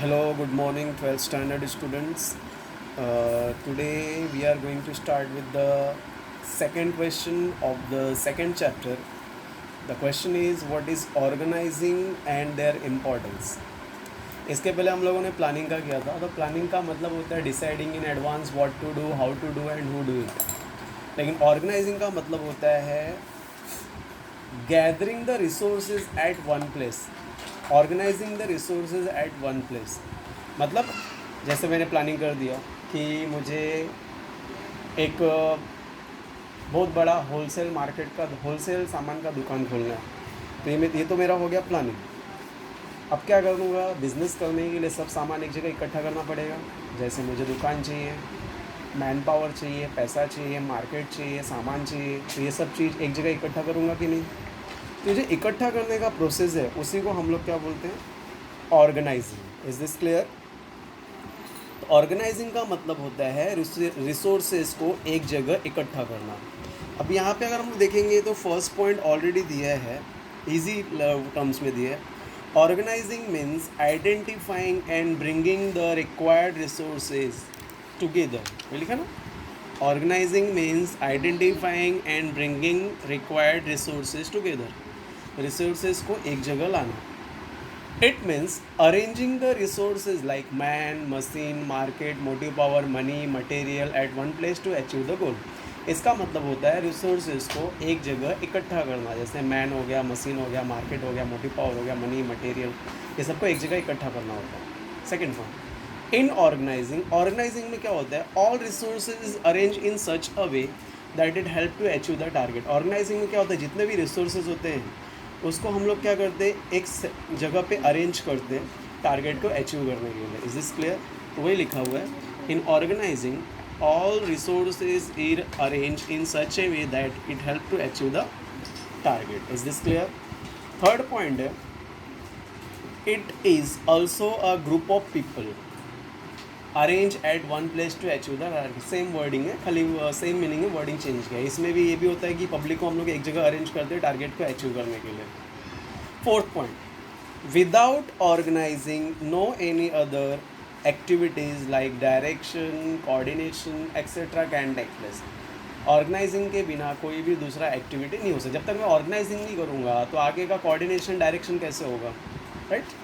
Hello, good morning, 12th standard students. Today we are going to start with the second question of the second chapter. The question is, what is organizing and their importance? इसके पहले हम लोगों ने planning का किया था। तो planning का मतलब होता है deciding in advance what to do, how to do and who do it. लेकिन ऑर्गेनाइजिंग का मतलब होता है gathering the resources at one place, organizing the resources at one place. मतलब जैसे मैंने प्लानिंग कर दिया कि मुझे एक बहुत बड़ा होलसेल मार्केट का होलसेल सामान का दुकान खोलना है, तो ये तो मेरा हो गया प्लानिंग। अब क्या करूँगा, बिज़नेस करने के लिए सब सामान एक जगह इकट्ठा करना पड़ेगा। जैसे मुझे दुकान चाहिए, मैन पावर चाहिए, पैसा चाहिए, मार्केट चाहिए, सामान चाहिए, तो ये सब चीज़ एक जगह इकट्ठा करूँगा कि नहीं। तो जो इकट्ठा करने का प्रोसेस है उसी को हम लोग क्या बोलते हैं, ऑर्गेनाइजिंग। Is this clear? तो ऑर्गेनाइजिंग का मतलब होता है रिसोर्सेज को एक जगह इकट्ठा करना। अब यहाँ पे अगर हम देखेंगे तो फर्स्ट पॉइंट ऑलरेडी दिया है, इजी टर्म्स में दिया है। Organizing means identifying and bringing the required resources together. लिखा ना, organizing means identifying and bringing required resources together. Resources को एक जगह लाना। It means arranging the resources like man, machine, market, motive power, money, material at one place to achieve the goal. इसका मतलब होता है रिसोर्सेज को एक जगह इकट्ठा करना। जैसे मैन हो गया, मशीन हो गया, मार्केट हो गया, मोटिव पावर हो गया, मनी, मटेरियल, ये सबको एक जगह इकट्ठा करना होता है। सेकेंड पॉइंट, इन ऑर्गेनाइजिंग में क्या होता है, all resources is arrange in such a way that it help to achieve the target. Organizing में क्या होता है, जितने भी रिसोर्सेज होते हैं उसको हम लोग क्या करते हैं, एक जगह पे अरेंज करते हैं टारगेट को अचीव करने के लिए। Is this clear? तो वही लिखा हुआ है, in organising all resources are arrange in such a way that it help to achieve the target. Is this clear? Third point है, it is also a group of people arrange at one place to achieve the target. Same wording है, खाली same meaning है, wording change किया है। इसमें भी ये भी होता है कि पब्लिक को हम लोग एक जगह अरेंज करते हैं टारगेट को अचीव करने के लिए। Fourth point, without organizing no any other activities like direction, coordination etcetera can take place. Organizing के बिना कोई भी दूसरा एक्टिविटी नहीं हो सकता। जब तक मैं ऑर्गेनाइजिंग नहीं करूँगा तो आगे का कोऑर्डिनेशन, डायरेक्शन कैसे होगा, right.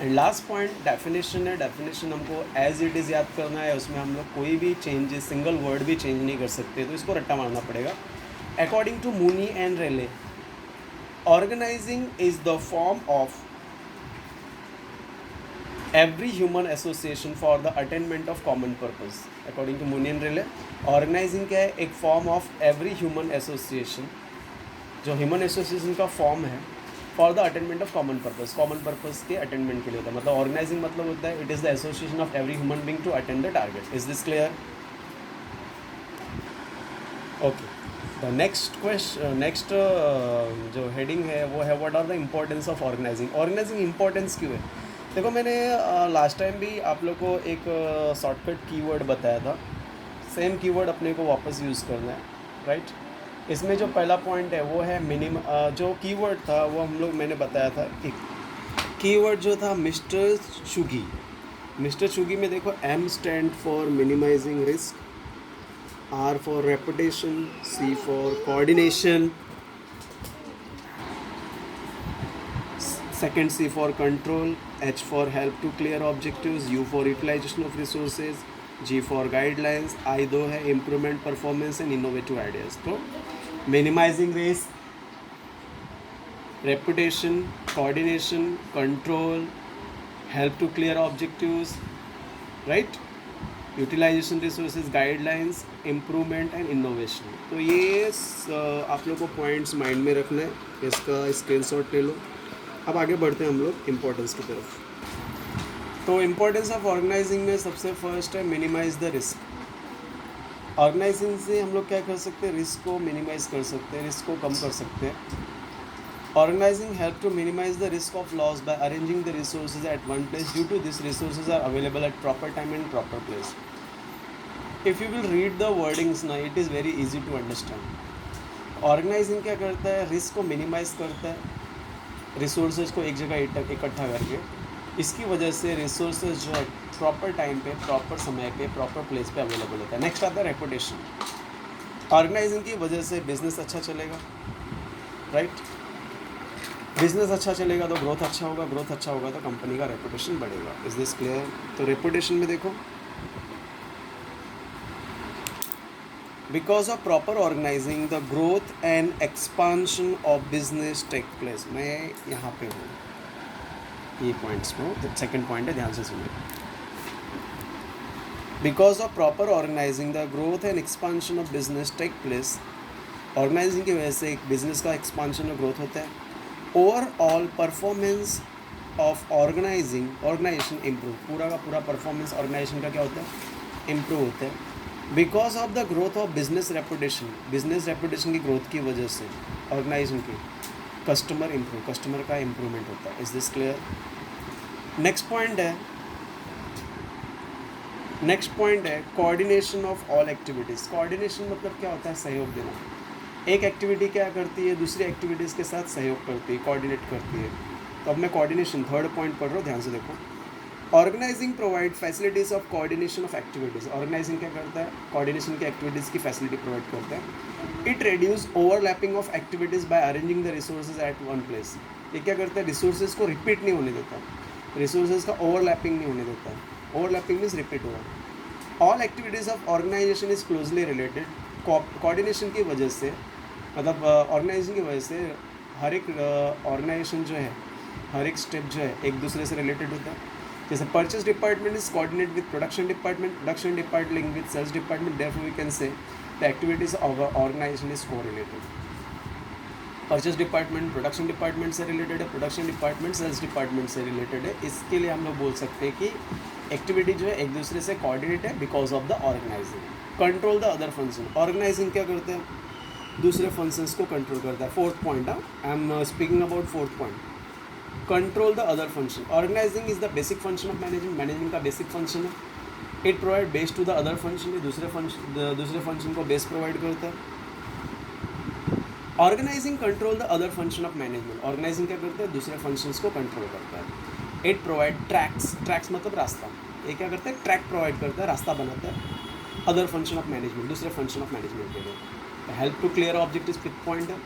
And last point definition है। डेफिनेशन हमको एज इट इज़ याद करना है, उसमें हम लोग कोई भी चेंजेस, सिंगल वर्ड भी चेंज नहीं कर सकते, तो इसको रट्टा मारना पड़ेगा। According to Mooney and Reiley, organizing is the form of every human association for the attainment of common purpose. According to Mooney and Rayleigh, organizing क्या है, एक form of every human association, जो human association का form है for the attainment of common purpose, common purpose के attainment के लिए होता है। मतलब organizing मतलब होता है it is the association of every human being to attain the target. Is this clear? Okay. The next question, next जो हेडिंग है वो है, what are the importance of organizing. Organizing importance क्यों है? देखो, मैंने लास्ट टाइम भी आप लोग को एक शॉर्टकट कीवर्ड बताया था। सेम कीवर्ड अपने को वापस यूज़ करना है, राइट। इसमें जो पहला पॉइंट है वो है जो कीवर्ड था वो हम लोग, मैंने बताया था एक कीवर्ड जो था मिस्टर चुगी। मिस्टर चुगी में देखो, M stand for minimizing risk, R for reputation, C for coordination, second C for control, H for help to clear objectives, U for utilization of resources, G for guidelines, I दो है improvement performance and innovative ideas। तो minimizing risk, reputation, coordination, control, help to clear objectives, right, utilization resources, guidelines, improvement and innovation. तो ये आप लोग को points mind में रखना है, इसका स्क्रीनशॉट ले लो। अब आगे बढ़ते हैं हम लोग इम्पोर्टेंस की तरफ। तो इम्पोर्टेंस ऑफ ऑर्गेनाइजिंग में सबसे फर्स्ट है मिनिमाइज द रिस्क। ऑर्गेनाइजिंग से हम लोग क्या कर सकते हैं, रिस्क को मिनिमाइज कर सकते हैं, रिस्क को कम कर सकते हैं। Organizing help to minimize the risk of loss by arranging the resources at one place. Due to this, resources are available at proper time and proper place. If you will read the wordings now, it is very easy to understand. Organizing क्या करता है, risk को minimise करता है, resources को एक जगह इकट्ठा करके। इसकी वजह से रिसोर्सेज जो है प्रॉपर टाइम पे, प्रॉपर समय पे, प्रॉपर प्लेस पे अवेलेबल होता है। नेक्स्ट आता है रेपुटेशन। ऑर्गेनाइजिंग की वजह से बिजनेस अच्छा चलेगा, राइट। बिजनेस अच्छा चलेगा तो ग्रोथ अच्छा होगा, ग्रोथ अच्छा होगा तो कंपनी का रेपुटेशन बढ़ेगा। Is this clear? तो रेपुटेशन में देखो, because of proper organizing the growth and expansion of business take place. मैं यहाँ पे हूँ, ये पॉइंट्स को सेकंड पॉइंट है, ध्यान से सुनिए। Because of proper organizing the growth and expansion of business take place, organizing की वजह से एक बिजनेस का एक्सपांशन और ग्रोथ होता है। Overall performance of organization improve, पूरा का पूरा परफॉर्मेंस ऑर्गेनाइजेशन का क्या होता है, इम्प्रूव होता है। Because of the growth of business reputation की ग्रोथ की वजह से ऑर्गेनाइजेशन की कस्टमर का इम्प्रूवमेंट होता है। Is this clear? Next point है coordination of all activities. Coordination मतलब क्या होता है, सहयोग देना। एक एक्टिविटी क्या करती है, दूसरी एक्टिविटीज़ के साथ सहयोग करती है, कोऑर्डिनेट करती है। तो अब मैं कोऑर्डिनेशन थर्ड पॉइंट पढ़ रहा हूँ, ध्यान से देखो। Organizing provide facilities of coordination of activities. Organising क्या करता है, कोऑर्डिनेशन की एक्टिविटीज़ की फैसिलिटी प्रोवाइड करता है। It reduce overlapping of activities by arranging the resources at one place. ये क्या करता है, रिसोर्सेज को रिपीट नहीं होने देता, रिसोर्सेज का ओवरलैपिंग नहीं होने देता। ओवरलैपिंग मीन्स रिपीट हो रहा। All activities of organisation is closely related. Coordination की वजह से, मतलब ऑर्गेनाइजेशन की वजह से हर एक ऑर्गेनाइजेशन जो है, हर एक स्टेप जो है एक दूसरे से रिलेटेड होता है। जैसे purchase department is coordinate with production department link with sales department, therefore we can say the activities of organisation is correlated. Purchase department production department से रिलेटेड है, प्रोडक्शन डिपार्टमेंट सेल्स डिपार्टमेंट से related है। इसके लिए हम लोग बोल सकते हैं कि एक्टिविटी जो है एक दूसरे से कोऑर्डिनेट है because of the organising. Control the other function. Organising क्या करते हैं, दूसरे फंक्शंस को कंट्रोल करता है। Fourth point, I am speaking about fourth point, control the other function. Organising is the basic function of management का basic function है। It provide base to the other function, दूसरे फंक्शन को base provide करता है। Organising control the other function of management. Organising क्या करता है, दूसरे फंक्शंस को कंट्रोल करता है। इट प्रोवाइड ट्रैक्स मतलब रास्ता। ये क्या करता है, ट्रैक प्रोवाइड करता है, रास्ता बनाता है अदर फंक्शन ऑफ मैनेजमेंट, दूसरे फंक्शन ऑफ मैनेजमेंट के लिए। Help to clear objectives, fifth point है।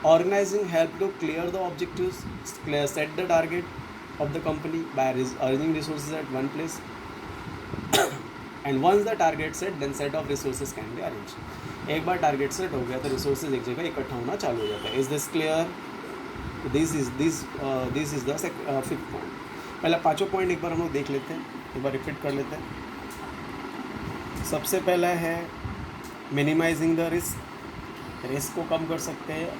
Organising help to clear the objectives, set the target of the company by arranging resources at one place and once the target set then set of resources can be arrange. एक बार target set हो गया तो resources एक जगह इकट्ठा होना चालू हो जाता है। Is this clear? This is the fifth point. पहला पाँचों पॉइंट एक बार हम लोग देख लेते हैं, एक बार रिपीट कर लेते हैं। सबसे पहला है मिनिमाइजिंग द रिस्क को कम कर सकते हैं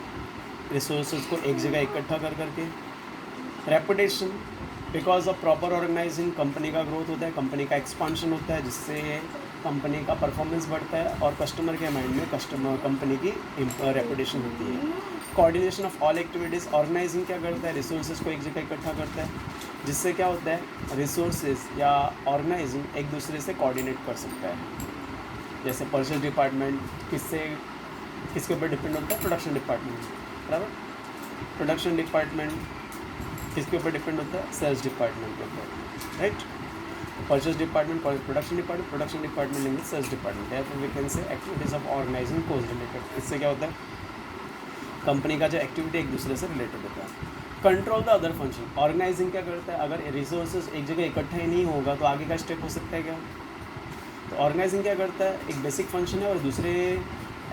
रिसोर्सेज को एक जगह इकट्ठा कर करके। Reputation, because of proper organising company का ग्रोथ होता है, कंपनी का एक्सपांशन होता है, जिससे कंपनी का परफॉर्मेंस बढ़ता है और कस्टमर के माइंड में कंपनी की रेपुटेशन होती है। Coordination of all activities. Organising क्या करता है, रिसोर्सेज को एक जगह इकट्ठा करता है, जिससे क्या होता है, रिसोर्सेज या ऑर्गेनाइजिंग एक दूसरे से कोऑर्डिनेट कर सकता है। जैसे परचेज डिपार्टमेंट किसके ऊपर डिपेंड होता है, प्रोडक्शन डिपार्टमेंट, बराबर। प्रोडक्शन डिपार्टमेंट किसके ऊपर डिपेंड होता है, सेल्स डिपार्टमेंट के ऊपर, right. Purchase department production department link sales department, therefore we can say activities of organising cause related. इससे क्या होता है, कंपनी का जो एक्टिविटी एक दूसरे से रिलेटेड होता है। Control the other function. Organising क्या करता है, अगर रिसोर्सेज एक जगह इकट्ठा ही नहीं होगा तो आगे का स्टेप हो सकता है क्या। तो ऑर्गेनाइजिंग क्या करता है, एक बेसिक फंक्शन है और दूसरे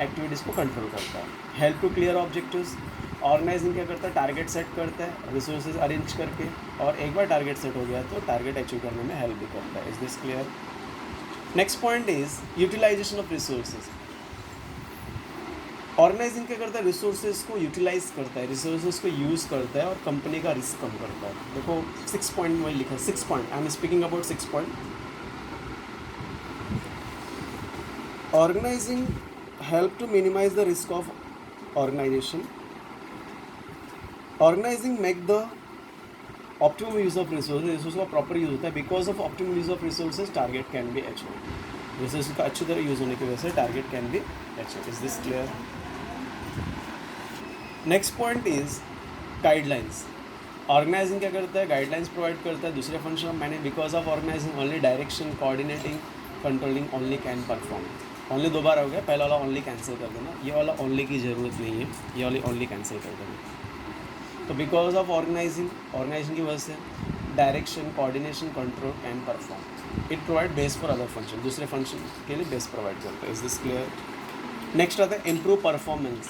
एक्टिविटीज़ को कंट्रोल करता है। Help to clear objectives. Organising क्या करता है, टारगेट सेट करता है रिसोर्सेज अरेंज करके, और एक बार टारगेट सेट हो गया तो टारगेट अचीव करने में हेल्प भी करता है। Is this clear? Next point is utilisation of resources. Organising क्या करता है, रिसोर्सेज को यूटिलाइज करता है, रिसोर्सेज को यूज़ करता है और कंपनी का रिस्क कम करता है। देखो 6 पॉइंट में लिखा है, 6 point, I am speaking about 6 point. Organising help to minimize the risk of organization. Organizing make the optimum use of resources का proper use होता है। Because of optimum use of resources target can be achieved. Resources का अच्छी तरह use होने की वजह से target can be achieved. Is this clear? Next point is guidelines. Organising क्या करता है, गाइडलाइंस प्रोवाइड करता है। दूसरे function of manage, because of organising only direction, coordinating, controlling only can perform. Only 2 बार हो गया, पहला वाला ओनली कैंसिल कर देना, ये वाला ओनली की ज़रूरत नहीं है, ये वाली ओनली कैंसिल कर देना। तो बिकॉज ऑफ ऑर्गेनाइजिंग, ऑर्गेनाइजिंग की वजह से direction, coordination, control can perform. It provide base for other function, दूसरे फंक्शन के लिए बेस प्रोवाइड करता है। Is this clear? नेक्स्ट आता है इम्प्रूव परफॉर्मेंस।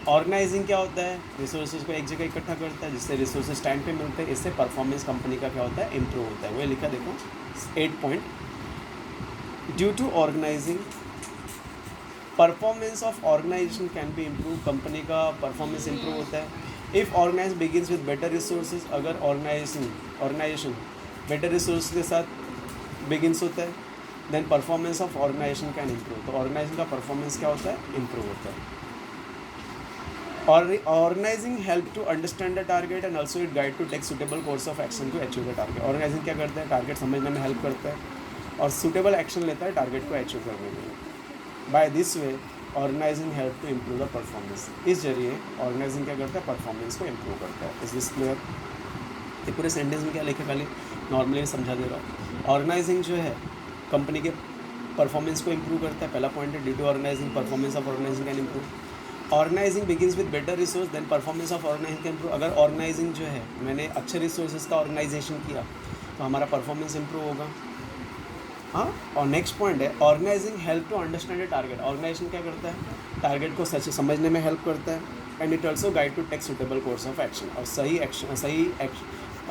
ऑर्गेनाइजिंग क्या होता है, रिसोर्सेज को एक जगह इकट्ठा करता है जिससे रिसोर्सेज टाइम पे मिलते हैं, इससे परफॉर्मेंस कंपनी का क्या होता है, इम्प्रूव होता है। वो लिखा देखो 8 point. Due to organising performance of organisation can be improve, company का परफॉर्मेंस इम्प्रूव होता है। If organise begins with better resources, अगर ऑर्गेनाइजेशन बेटर रिसोर्स के साथ बिगिनस होता है, then performance of organisation can improve. तो ऑर्गेनाइजेशन का परफॉर्मेंस क्या होता है, इम्प्रूव होता है। Organising help to understand the target and also it guide to take suitable course of action to achieve the target. Organising क्या करता है, टारगेट समझने में हेल्प करता है और सुटेबल एक्शन लेता है टारगेट को अचीव करने में। By this way organising help to improve the performance. इस जरिए ऑर्गेनाइजिंग क्या करता है, परफॉर्मेंस को इम्प्रूव करता है। Is this clear? ये पूरे सेंटेंस में क्या लिखा, खाली नॉर्मली समझा दे रहा हूँ। ऑर्गेनाइजिंग जो है कंपनी के परफॉर्मेंस को इम्प्रूव करता है, पहला पॉइंट है। Due to organising performance of organising can improve. Organising begins with better resource, then performance of organising can improve. अगर ऑर्गेनाइजिंग जो है, मैंने अच्छे रिसोर्सेज का ऑर्गेनाइजेशन किया तो हमारा परफॉर्मेंस इम्प्रूव होगा। हाँ, और नेक्स्ट पॉइंट है organising help to understand the target. Organisation क्या करता है, टारगेट को सच समझने में हेल्प करता है and it also guide to take suitable course of action, और सही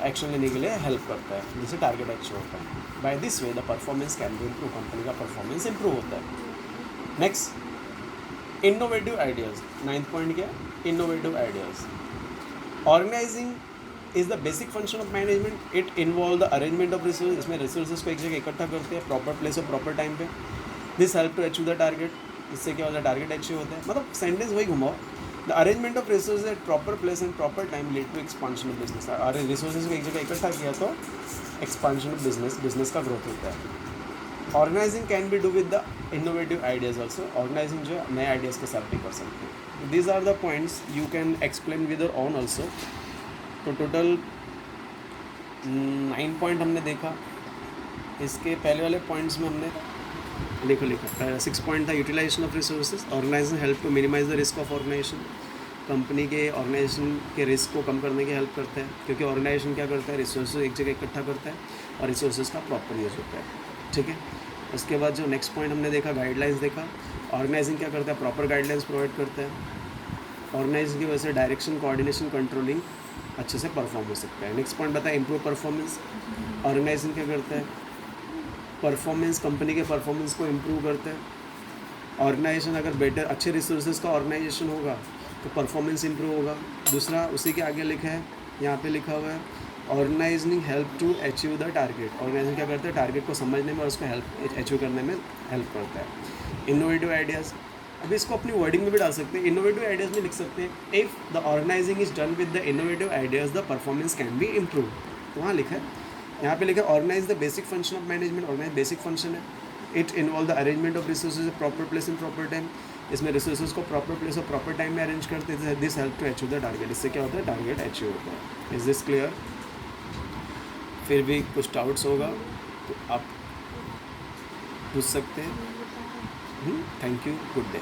एक्शन लेने के लिए हेल्प करता है जिससे टारगेट अचीव होता है। By this way the performance can be improve, company का परफॉर्मेंस इम्प्रूव होता है। Next innovative ideas. 9th point क्या, innovative ideas. Organising is the basic function of management. It involve the arrangement of resource, इसमें resources को एक जगह इकट्ठा करते हैं प्रॉपर प्लेस और प्रॉपर टाइम पे। This help to achieve the target, इससे क्या होता है, टारगेट अचीव होता है। मतलब सेंटेंस वही घुमाओ, the arrangement of resources at proper place and proper time lead to expansion of business. अरे रिसोर्सेज को एक जगह इकट्ठा किया तो एक्सपांशन ऑफ बिजनेस का ग्रोथ होता है। Organising can be do with the innovative ideas also. Organising जो है नए आइडियाज़ के साथ भी कर सकते हैं। These are the points you can explain with your own also. तो टोटल 9 पॉइंट हमने देखा। इसके पहले वाले पॉइंट्स में हमने लिखा 6 पॉइंट था utilisation of resources. Organisation help to minimise the risk of organisation, company के ऑर्गेनाइजेशन के रिस्क को कम करने की हेल्प करता है, क्योंकि ऑर्गेनाइजेशन क्या करता है, रिसोर्सेज एक जगह इकट्ठा करता है और रिसोर्सेज का प्रॉपर यूज़ होता है। ठीक है, उसके बाद जो नेक्स्ट पॉइंट हमने देखा, गाइडलाइंस देखा। ऑर्गेनाइजिंग क्या करता है, प्रॉपर गाइडलाइंस प्रोवाइड करता है। ऑर्गेनाइजिंग की वजह से डायरेक्शन, कोऑर्डिनेशन, कंट्रोलिंग अच्छे से परफॉर्म हो सकता है। नेक्स्ट पॉइंट बताया इम्प्रूव परफॉर्मेंस। ऑर्गेनाइजिंग क्या करता है, परफॉर्मेंस, कंपनी के परफॉर्मेंस को इम्प्रूव करता है। ऑर्गेनाइजेशन अगर बेटर अच्छे रिसोर्सेज का ऑर्गेनाइजेशन होगा तो परफॉर्मेंस इम्प्रूव होगा। दूसरा उसी के आगे लिखा है, यहाँ पे लिखा हुआ है organising help to achieve the target. Organising क्या करता है, टारगेट को समझने में और उसको हेल्प अचीव करने में हेल्प करता है। इनोवेटिव आइडियाज़, अभी इसको अपनी वर्डिंग में भी डाल सकते हैं। इनोवेटिव आइडियाज़ में लिख सकते हैं if the organising is done with the innovative ideas the performance can be improve. तो वहाँ लिखा है, यहाँ पे लिखा है organise the basic function of management. Organise basic function है। It involve the arrangement of resources proper place in proper time. इसमें रिसोर्सेज को प्रॉपर प्लेस और प्रॉपर टाइम में अरेंज करते हैं। This help to achieve the target, इससे क्या होता है, टारगेट अचीव होता है। Is this clear? फिर भी कुछ डाउट्स होगा तो आप पूछ सकते हैं। Thank you, good day.